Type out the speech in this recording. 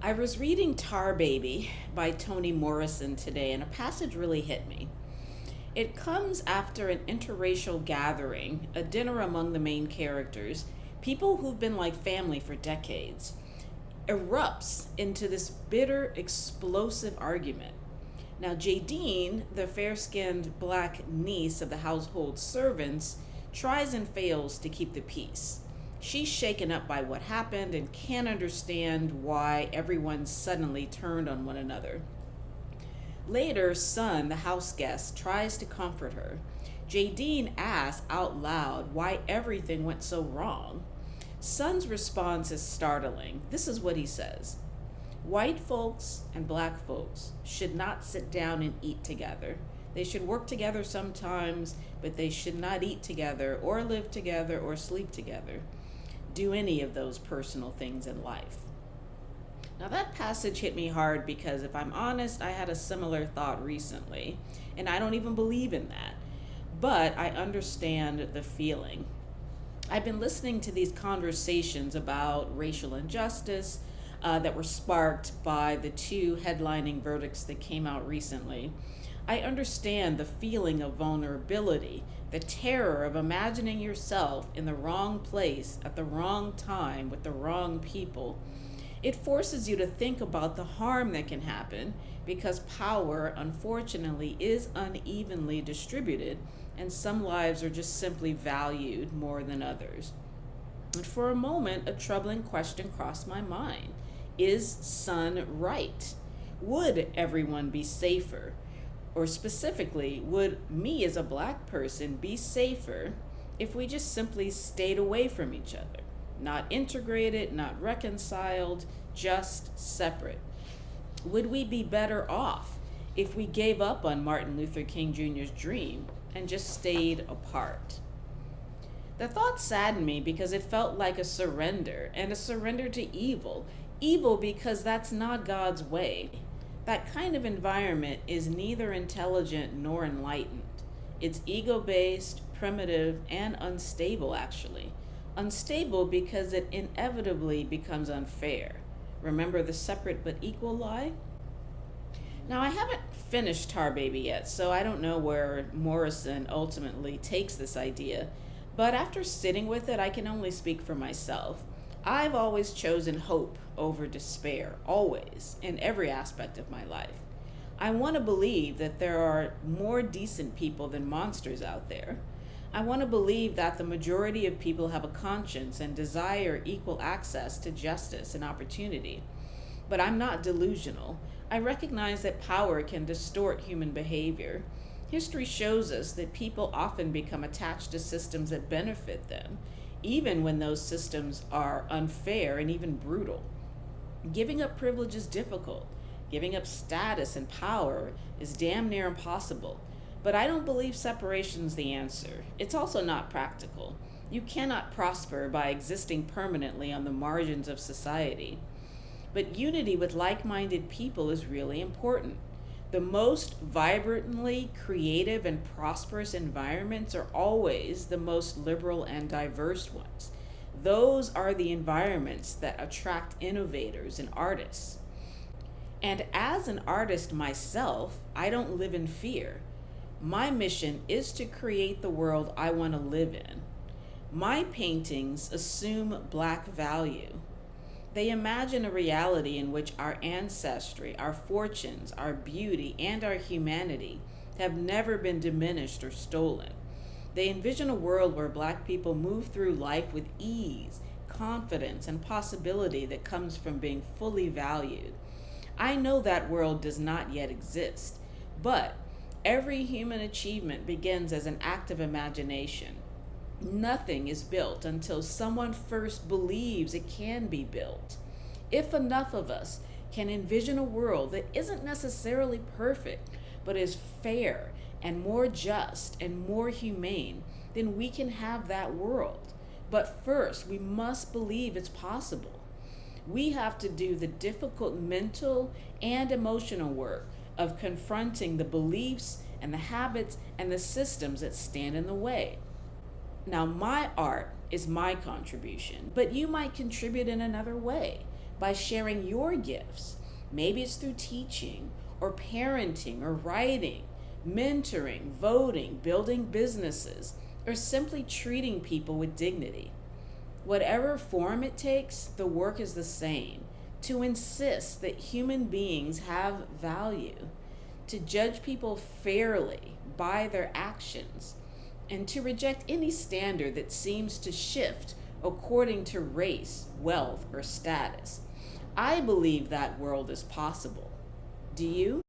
I was reading Tar Baby by Toni Morrison today, and a passage really hit me. It comes after an interracial gathering, a dinner among the main characters, people who've been like family for decades, erupts into this bitter, explosive argument. Now, Jadine, the fair skinned black niece of the household servants, tries and fails to keep the peace. She's shaken up by what happened and can't understand why everyone suddenly turned on one another. Later, Son, the house guest, tries to comfort her. Jadine asks out loud why everything went so wrong. Son's response is startling. This is what he says: white folks and black folks should not sit down and eat together. They should work together sometimes, but they should not eat together or live together or sleep together. Do any of those personal things in life. Now, that passage hit me hard because, if I'm honest, I had a similar thought recently, and I don't even believe in that. But I understand the feeling. I've been listening to these conversations about racial injustice that were sparked by the two headlining verdicts that came out recently. I understand the feeling of vulnerability, the terror of imagining yourself in the wrong place at the wrong time with the wrong people. It forces you to think about the harm that can happen because power, unfortunately, is unevenly distributed, and some lives are just simply valued more than others. And for a moment, a troubling question crossed my mind. Is Son right? Would everyone be safer? Or specifically, would me as a black person be safer if we just simply stayed away from each other? Not integrated, not reconciled, just separate. Would we be better off if we gave up on Martin Luther King Jr.'s dream and just stayed apart? The thought saddened me because it felt like a surrender, and a surrender to evil. Evil because that's not God's way. That kind of environment is neither intelligent nor enlightened. It's ego-based, primitive, and unstable, actually. Unstable because it inevitably becomes unfair. Remember the separate but equal lie? Now, I haven't finished Tar Baby yet, so I don't know where Morrison ultimately takes this idea. But after sitting with it, I can only speak for myself. I've always chosen hope over despair, always, in every aspect of my life. I want to believe that there are more decent people than monsters out there. I want to believe that the majority of people have a conscience and desire equal access to justice and opportunity. But I'm not delusional. I recognize that power can distort human behavior. History shows us that people often become attached to systems that benefit them, even when those systems are unfair and even brutal. Giving up privilege is difficult. Giving up status and power is damn near impossible. But I don't believe separation's the answer. It's also not practical. You cannot prosper by existing permanently on the margins of society. But unity with like-minded people is really important. The most vibrantly creative and prosperous environments are always the most liberal and diverse ones. Those are the environments that attract innovators and artists. And as an artist myself, I don't live in fear. My mission is to create the world I want to live in. My paintings assume black value. They imagine a reality in which our ancestry, our fortunes, our beauty, and our humanity have never been diminished or stolen. They envision a world where black people move through life with ease, confidence, and possibility that comes from being fully valued. I know that world does not yet exist, but every human achievement begins as an act of imagination. Nothing is built until someone first believes it can be built. If enough of us can envision a world that isn't necessarily perfect, but is fair and more just and more humane, then we can have that world. But first, we must believe it's possible. We have to do the difficult mental and emotional work of confronting the beliefs and the habits and the systems that stand in the way. Now, my art is my contribution, but you might contribute in another way by sharing your gifts. Maybe it's through teaching or parenting or writing, mentoring, voting, building businesses, or simply treating people with dignity. Whatever form it takes, the work is the same: to insist that human beings have value, to judge people fairly by their actions, and to reject any standard that seems to shift according to race, wealth, or status. I believe that world is possible. Do you?